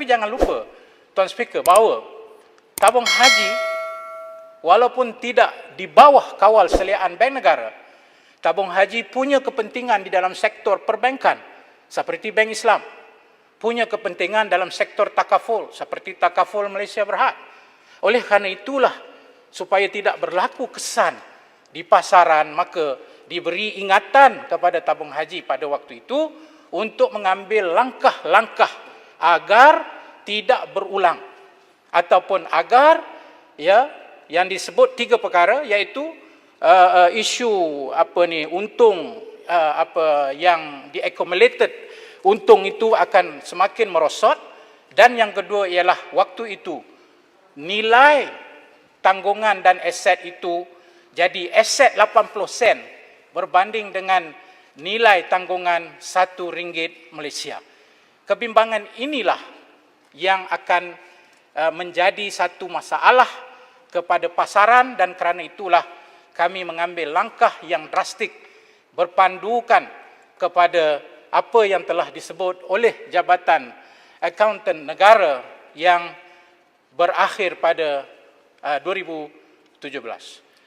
jangan lupa, Tuan Speaker, bahawa tabung haji walaupun tidak di bawah kawal seliaan Bank Negara, tabung haji punya kepentingan di dalam sektor perbankan seperti Bank Islam, punya kepentingan dalam sektor takaful seperti Takaful Malaysia Berhad. Oleh kerana itulah, supaya tidak berlaku kesan di pasaran, maka diberi ingatan kepada tabung haji pada waktu itu untuk mengambil langkah-langkah agar tidak berulang, ataupun agar yang disebut 3 perkara, iaitu isu untung yang di-accumulated, untung itu akan semakin merosot, dan yang kedua ialah waktu itu nilai tanggungan dan aset itu jadi aset 80 sen berbanding dengan nilai tanggungan RM1 Malaysia. Kebimbangan inilah yang akan menjadi satu masalah kepada pasaran, dan kerana itulah kami mengambil langkah yang drastik berpandukan kepada apa yang telah disebut oleh Jabatan Akauntan Negara yang berakhir pada 2017.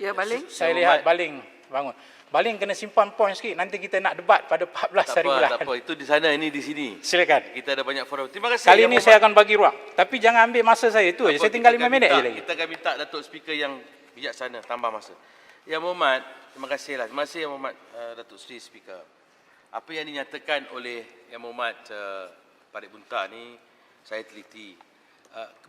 Ya, Baling. Saya lihat Baling bangun. Baling kena simpan poin sikit, nanti kita nak debat pada 14 hari bulan. Tak apa, itu di sana, ini di sini. Silakan. Kita ada banyak forum. Terima kasih. Kali ini saya akan bagi ruang. Tapi jangan ambil masa saya itu aja. Saya tinggal 5 minit aja lagi. Kita akan minta Datuk Speaker yang bijaksana tambah masa. Yang Muhammad, terima kasihlah. Terima kasih Yang Muhammad, Datuk Seri Speaker. Apa yang dinyatakan oleh Yang Muhammad Parit Bunta ni, saya teliti.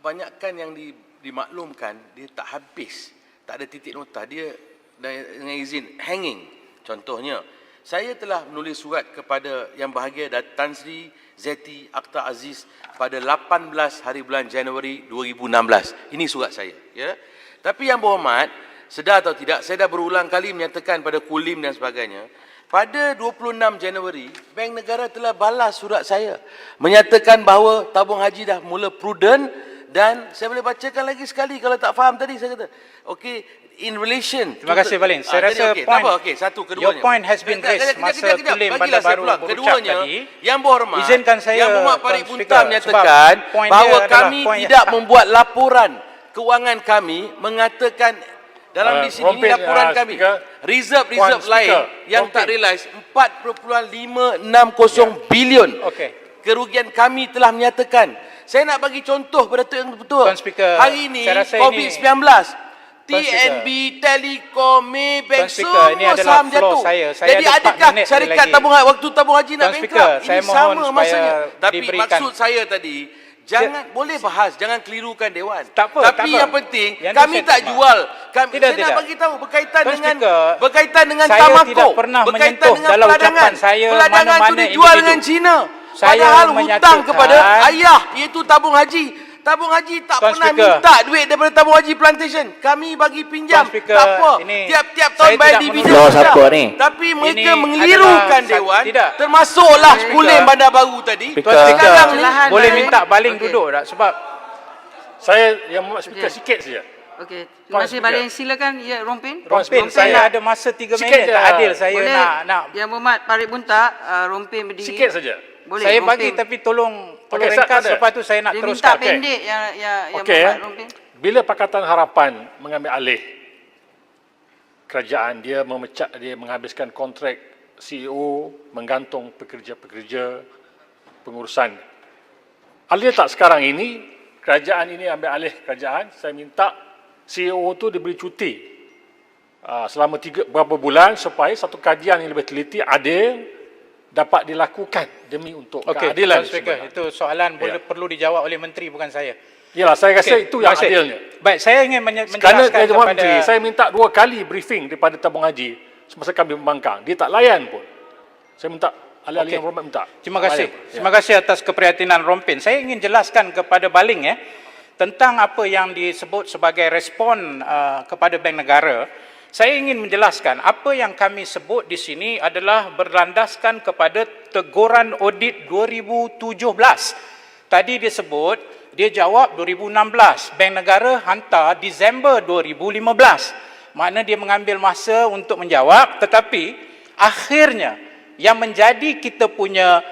Kebanyakan yang dimaklumkan, dia tak habis. Tak ada titik nota. Dia dengan izin hanging. Contohnya, saya telah menulis surat kepada Yang Bahagia Tan Sri Zeti Akhtar Aziz pada 18 hari bulan Januari 2016. Ini surat saya. Ya. Tapi Yang Berhormat, sedar atau tidak, saya dah berulang kali menyatakan pada Kulim dan sebagainya, pada 26 Januari, Bank Negara telah balas surat saya menyatakan bahawa tabung haji dah mula prudent, dan saya boleh bacakan lagi sekali kalau tak faham tadi. Saya kata, okay, in relation. Terima kasih Balin. Saya rasa okay, point, satu, keduanya. your point has been raised masa Kulim pada baru berucap tadi. Yang Berhormat, izinkan saya, Yang Berhormat Parit Bunta menyatakan bahawa kami tidak membuat laporan keuangan kami, mengatakan dalam di sini laporan kami reserve lain yang tak realise 4.560 bilion. Kerugian kami telah menyatakan. Saya nak bagi contoh pada Datuk yang betul. Hari ini COVID-19, TNB, Telekom, Maybank, semua saham jatuh. Jadi adakah syarikat waktu tabung haji nak bankrupt? Ini sama masanya. Tapi maksud saya tadi, jangan boleh bahas, jangan kelirukan Dewan. Tapi yang penting, kami tak jual. Saya nak bagi tahu berkaitan dengan Tamako, berkaitan dengan peladangan. Peladangan itu dijual dengan Cina. Padahal hutang kepada ayah, iaitu tabung haji. Tabung haji tak pernah minta duit daripada tabung haji plantation. Kami bagi pinjam. Tak apa. Tiap-tiap tahun bayar dividen. Tapi mereka mengelirukan Dewan. Termasuklah Kulim Bandar Baru tadi. Sekarang ni boleh minta Baling duduk tak? Sebab saya yang speaker sikit saja. Okey. Terima kasih Baling. Silakan ya Rompin. Rompin, saya ada masa 3 minit. Tak adil saya nak. Yang Muhammad Parit Bunta, Rompin berdiri. Sikit saja. Boleh, saya bagi tapi tolong ringkas, lepas tu saya nak teruskan. Dia minta pendek yang Muhammad Rompin. Bila Pakatan Harapan mengambil alih kerajaan, dia menghabiskan kontrak CEO, menggantung pekerja-pekerja, pengurusan. Alih tak sekarang ini, kerajaan ini ambil alih kerajaan, saya minta CEO tu diberi cuti selama berapa bulan supaya satu kajian yang lebih teliti, adil, dapat dilakukan demi untuk keadilan. Itu soalan perlu dijawab oleh menteri, bukan saya. Yalah, saya rasa itu yang adilnya. Baik, saya ingin menjelaskan kepada menteri, saya minta 2 kali briefing daripada tabung haji semasa kami membangkang. Dia tak layan pun. Saya minta ahli-ahli yang berhormat minta. Terima kasih. Terima kasih atas keprihatinan Rompin. Saya ingin jelaskan kepada Baling tentang apa yang disebut sebagai respon kepada Bank Negara. Saya ingin menjelaskan apa yang kami sebut di sini adalah berlandaskan kepada teguran audit 2017. Tadi dia sebut, dia jawab 2016. Bank Negara hantar Disember 2015. Makna dia mengambil masa untuk menjawab, tetapi akhirnya yang menjadi kita punya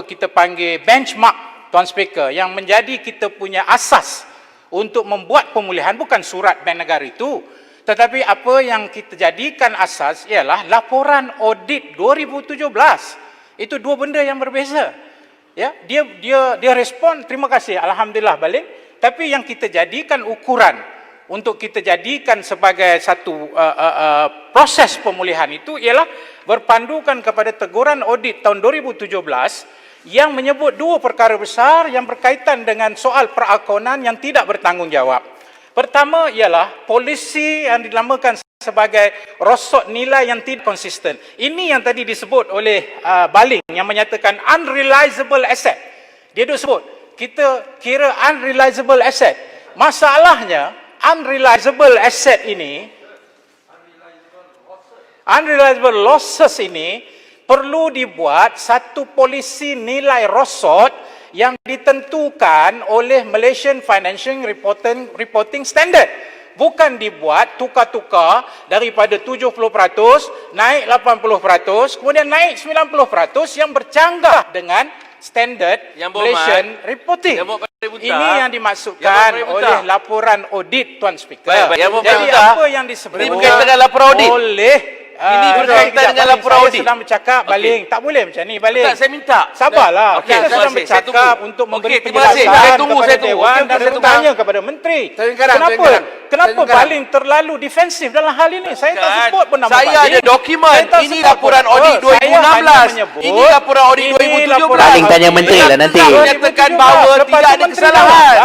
kita panggil benchmark Tuan Speaker, yang menjadi kita punya asas untuk membuat pemulihan bukan surat Bank Negara itu, tetapi apa yang kita jadikan asas ialah laporan audit 2017. Itu dua benda yang berbeza. Ya, dia respon, terima kasih, alhamdulillah balik. Tapi yang kita jadikan ukuran untuk kita jadikan sebagai satu proses pemulihan itu ialah berpandukan kepada teguran audit tahun 2017 yang menyebut dua perkara besar yang berkaitan dengan soal perakonan yang tidak bertanggungjawab. Pertama ialah polisi yang dinamakan sebagai rosot nilai yang tidak konsisten. Ini yang tadi disebut oleh Baling yang menyatakan unrealizable asset. Dia duk sebut, kita kira unrealizable asset. Masalahnya, unrealizable asset ini, unrealizable losses ini, perlu dibuat satu polisi nilai rosot yang ditentukan oleh Malaysian Financial Reporting Standard. Bukan dibuat tukar-tukar daripada 70% naik 80%, kemudian naik 90% yang bercanggah dengan standard Malaysian Reporting. Ini yang dimaksudkan oleh laporan audit, Tuan Speaker. Jadi apa yang disebut oleh ini berkaitan dengan laporan audit. Saya sedang bercakap, Baling. Tak boleh macam ni, Baling. Tak, saya minta. Sabarlah. Okey, Kita sedang bercakap untuk memberi penjelasan kepada Dewan dan bertanya kepada Menteri. Kenapa Baling terlalu defensif dalam hal ini? Saya tak sebut pun nama Baling. Saya ada dokumen. Ini laporan audit 2016. Ini laporan audit 2017. Baling tanya Menteri lah nanti. Menyatakan bahawa tidak ada kesalahan.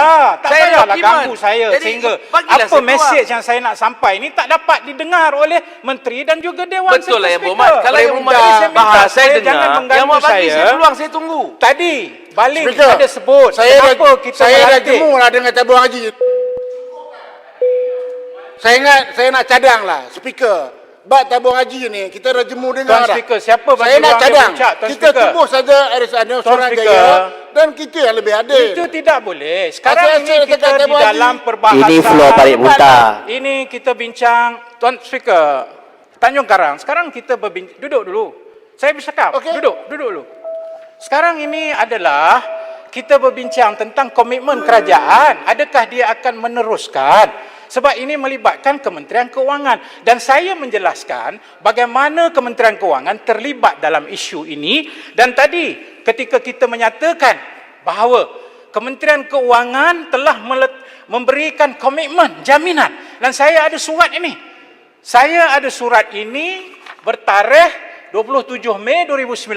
Tak payahlah ganggu saya sehingga apa mesej yang saya nak sampai ini tak dapat didengar oleh Menteri dan juga Dewan. Betul lah Yang Berhormat. Kalau Yang Berhormat bahas, saya dengar. Yang Berhormat bagi saya peluang, saya tunggu. Tadi Baling ada sebut kenapa kita saya dah jemu lah dengan tabung haji. Saya ingat saya nak cadang lah speaker. Bab tabung haji ni kita dah jemu dengar Tuan dah. Speaker, siapa bagi saya nak ruang dia cadang. berucap, Tuan Kita Speaker? tunggu saja RSAN Suruhanjaya dan kita yang lebih adil. Itu tidak boleh. Sekarang Asal- ini asal kita dekat di tabung haji. dalam perbahasan. Ini floor Parit Bunta. Ini kita bincang, Tuan Speaker, Tanjung Karang. Sekarang kita berbincang, duduk dulu. Saya bercakap, Okey. duduk dulu. Sekarang ini adalah kita berbincang tentang komitmen kerajaan. Adakah dia akan meneruskan? Sebab ini melibatkan Kementerian Keuangan. Dan saya menjelaskan bagaimana Kementerian Keuangan terlibat dalam isu ini. Dan tadi ketika kita menyatakan bahawa Kementerian Keuangan telah memberikan komitmen, jaminan. Dan saya ada surat ini. Saya ada surat ini bertarikh 27 Mei 2019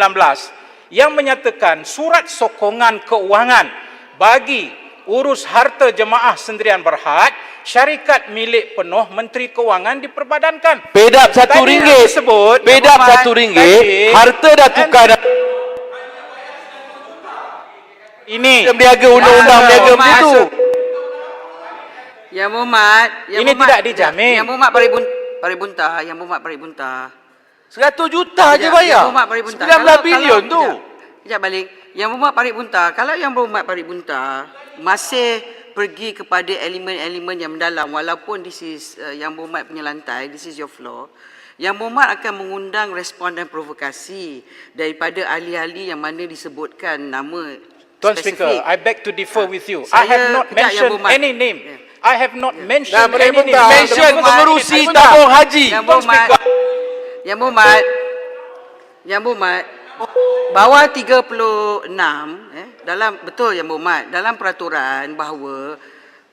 yang menyatakan surat sokongan keuangan bagi urus harta jemaah sendirian berhad, syarikat milik penuh Menteri Keuangan diperbadankan. Bedap Tadi RM1. yang disebut, Bedap RM1. tadi- Harta dah tukar dah. Ini Berniaga undang-undang berniaga macam tu. Yang Berhormat, Ini tidak dijamin. Yang Berhormat Parit Bunta, Yang Berhormat Parit Bunta. 100 juta je Yang bayar. Berhormat Parit Bunta. 19 bilion tu. Kejap balik. Yang Berhormat Parit Bunta, kalau Yang Berhormat Parit Bunta masih pergi kepada elemen-elemen yang mendalam, walaupun this is Yang Berhormat punya lantai, this is your floor, Yang Berhormat akan mengundang respon dan provokasi daripada ahli-ahli yang mana disebutkan nama Tuan spesifik. Speaker, I beg to differ with you. I Saya- have not kejap, Yang mentioned Berhormat. any name. Yeah. I have not mentioned Dah, Parit any name. Bunta. Mention Tuan pengerusi Speaker. tabung haji. Yang Tuan Berhormat, Speaker. Yang Berhormat, Yang Berhormat, bawah 36, dalam betul Yang Berhormat, dalam peraturan bahawa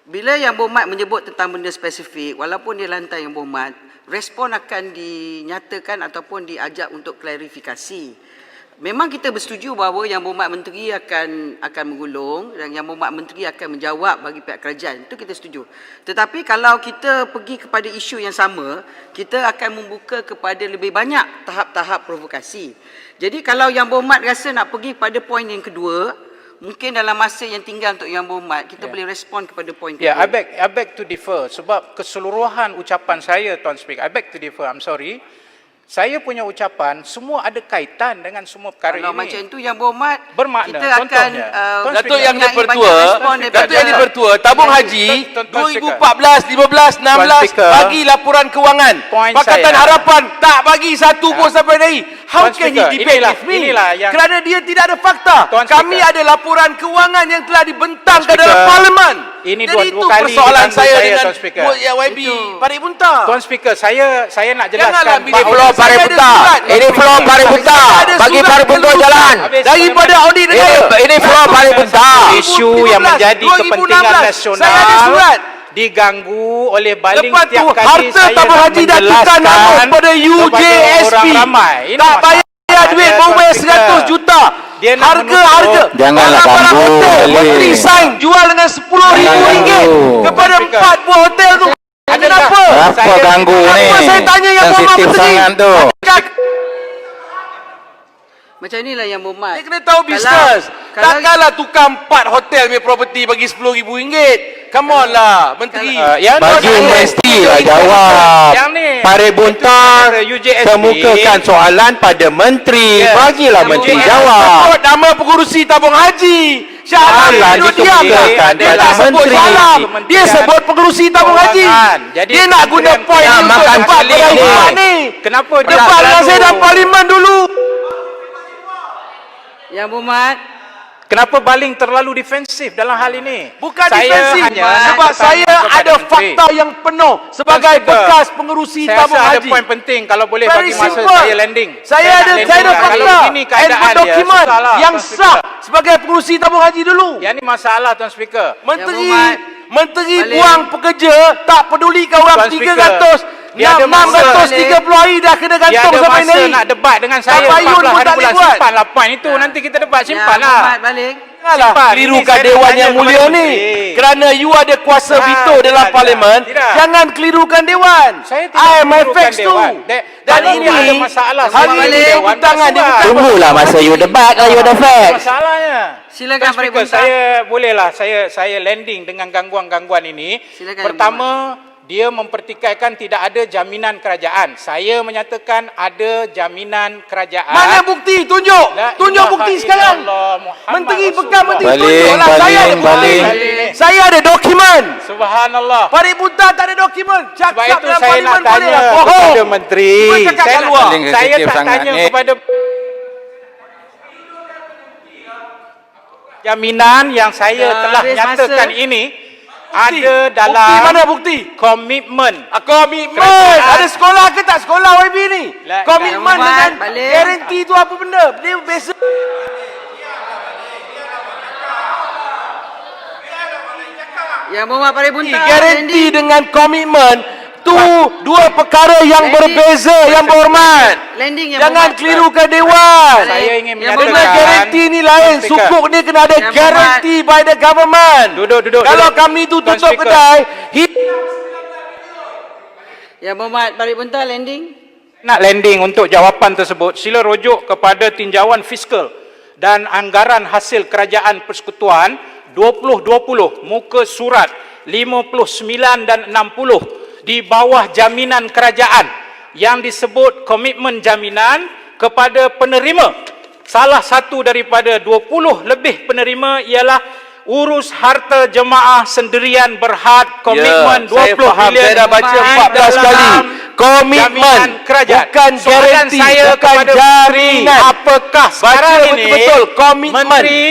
bila Yang Berhormat menyebut tentang benda spesifik, walaupun dia lantai Yang Berhormat, respon akan dinyatakan ataupun diajak untuk klarifikasi. Memang kita bersetuju bahawa Yang Berhormat Menteri akan menggulung dan Yang Berhormat Menteri akan menjawab bagi pihak kerajaan. Itu kita setuju. Tetapi kalau kita pergi kepada isu yang sama, kita akan membuka kepada lebih banyak tahap-tahap provokasi. Jadi kalau Yang Berhormat rasa nak pergi pada poin yang kedua, mungkin dalam masa yang tinggal untuk Yang Berhormat, kita boleh respon kepada poin Ya, kedua. I beg to differ sebab keseluruhan ucapan saya, Tuan Speaker, I beg to differ, I'm sorry. Saya punya ucapan semua ada kaitan dengan semua perkara Kalau ini. macam tu Yang Berhormat, Bermakna, kita akan contohnya, Datuk Yang mengenai Dipertua, banyak respon daripada- Datuk Yang Dipertua, tabung haji Tuan 2014, 15, 16 Speaker. bagi laporan kewangan. Point Pakatan saya. Harapan tak bagi satu pun sampai hari. How Tuan can he Speaker, debate with me? inilah yang- Kerana dia tidak ada fakta. Tuan Kami Speaker. ada laporan kewangan yang telah dibentangkan Tuan dalam Speaker, parlimen. ini Jadi dua itu kali persoalan diganggu saya saya, dengan Tuan Speaker. YB Itu. Pari Bunta. Tuan Speaker, saya nak Janganlah jelaskan pilih Pak floor Odin. Pari Bunta. Ini floor Pari Bunta. Bagi Pari Bunta jalan. Daripada audit negara. Ini floor Pari Bunta. Isu yang menjadi 2016, kepentingan saya ada nasional surat. diganggu oleh baling Lepas tu tiap kali harta saya tabung nak haji dah tukar menjelaskan nama kepada UJSP. kepada orang ramai. Ini Tak masalah bayar duit, dia, baru Tuan bayar Speaker. 100 juta. Dia nak Harga. menutup. Janganlah Barang-barang ganggu, hotel, Khalid. Menteri sign jual dengan RM10,000 ganggu. kepada Tuan Speaker. 4 buah hotel tu. Kenapa? Apa Saya- ganggu ni? Kenapa saya tanya yang Muhammad Sensitif Menteri? sangat tu. Macam inilah Yang Berhormat. Dia kena tahu bisnes. kalau- Takkanlah tukar 4 hotel punya property bagi RM10,000. Come on lah, Menteri. yang Bagi tu- mesti lah jawab. Yang ni. Pari Bunta UJSP. kemukakan soalan pada menteri. Yes. Bagilah Yang menteri Berhormat. jawab. Sebut nama pengurusi tabung haji. Syah Alah, Alam duduk diam. dikemukakan Dia pada tak sebut menteri. Syah Alam. Dia Kementerian sebut pengurusi tabung haji. Keuangan. Jadi Dia nak guna Kementerian point Keuangan ni untuk makan debat selit perayaan ni. ni. Kenapa dia Debat dengan selalu- saya dalam parlimen dulu. Yang Berhormat, Kenapa baling terlalu defensif dalam hal ini? Bukan Saya defensif. hanya Sebab bertanya saya kepada ada menteri. fakta yang penuh sebagai Tuan Speaker, bekas pengerusi saya tabung rasa ada haji. poin penting kalau boleh Very bagi masa simple. saya landing. Saya nak ada landing. fakta. Kalau begini keadaan Handphone dia, dokumen susahlah, yang Tuan sah Speaker. sebagai pengerusi tabung haji dulu. Yang ni masalah Tuan Speaker. Menteri Muhammad, Menteri balik. buang pekerja tak pedulikan orang Tuan Speaker, 300 dia ada masa. 630 hari dah kena Dia gantung ada sampai masa hari. nak debat dengan saya Tabayun 14 pun hari tak bulan. boleh buat. Simpanlah poin itu. Nanti kita debat. Yang Simpanlah. Berhormat balik. Janganlah Simpan. kelirukan Ini saya Dewan tanya yang mulia kepada ni. menteri. Kerana you ada kuasa veto dalam tidak, parlimen, tidak. jangan kelirukan Dewan. Saya tidak I am my menirukan facts tu. Dewan. Dan kalau ini ada masalah hari sama ini Dewan, bentangan dia tak bukan Tunggulah masa you debat kalau you ada facts. Masalahnya. Silakan Tuan Pari Speaker, Bunta. saya bolehlah saya landing dengan gangguan-gangguan ini. Silakan, Pertama, dia mempertikaikan tidak ada jaminan kerajaan. Saya menyatakan ada jaminan kerajaan. Mana bukti? Tunjuk. La Tunjuk ilaha bukti sekarang. illallah Muhammad Menteri Rasulullah. pegang menteri Baling, tunjuklah. Saya ada bukti. baling. Saya ada dokumen. Subhanallah. Pari Bunta tak ada dokumen. Sebab Cakap itu dalam saya parlimen nak boleh tanya lah. Bohong. kepada menteri. Cuba cakap Saya, kat luar. Paling saya sensitif tak sangat tanya ni. kepada jaminan yang saya telah habis nyatakan masa. ini Bukti. ada dalam Bukti mana bukti? komitmen. Komitmen. Kerajaan. Ada sekolah ke tak sekolah YB ni? La- Komitmen Muhammad, dengan balik. garanti tu apa benda? Dia biasa. Yang Berhormat Pari Bunta. Garanti dengan komitmen tu dua perkara yang Landing. berbeza yang berhormat. Landing Yang Jangan Berhormat. kelirukan Dewan. Saya ingin Yang Kena menyatakan garanti ni lain. Speaker. Sukuk ni kena ada Yang garanti by the government. Duduk. Kalau kami tu Tuan tutup Speaker. kedai, Yang Berhormat Pari Bunta landing. nak landing untuk jawapan tersebut, sila rujuk kepada tinjauan fiskal dan anggaran hasil kerajaan persekutuan 2020 muka surat 59 dan 60 di bawah jaminan kerajaan yang disebut komitmen jaminan kepada penerima. Salah satu daripada 20 lebih penerima ialah urus harta jemaah sendirian berhad komitmen 20 saya faham. bilion. Saya dah baca di 14 dalam kali. Komitmen, jaminan kerajaan. bukan Soalan garanti, saya bukan kepada menteri, jaminan. apakah sekarang ini betul-betul komitmen. menteri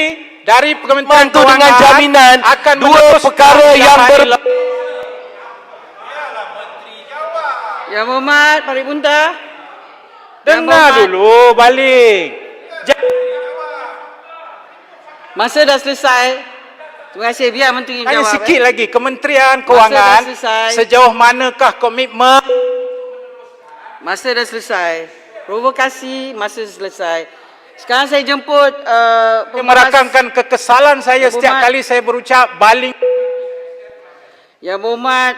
dari Kementerian Itu dengan Kewangan jaminan akan dua meneruskan perkara yang dalam Yang Berhormat Pari Bunta. dengar dulu balik. Masa dah selesai. Terima kasih. Biar Menteri Hanya jawab. sikit lagi, Kementerian dah Kewangan selesai. sejauh manakah komitmen Masa dah selesai. Provokasi masa selesai. Sekarang saya jemput merakamkan kekesalan saya Yang setiap Berhormat. kali saya berucap baling. Yang Berhormat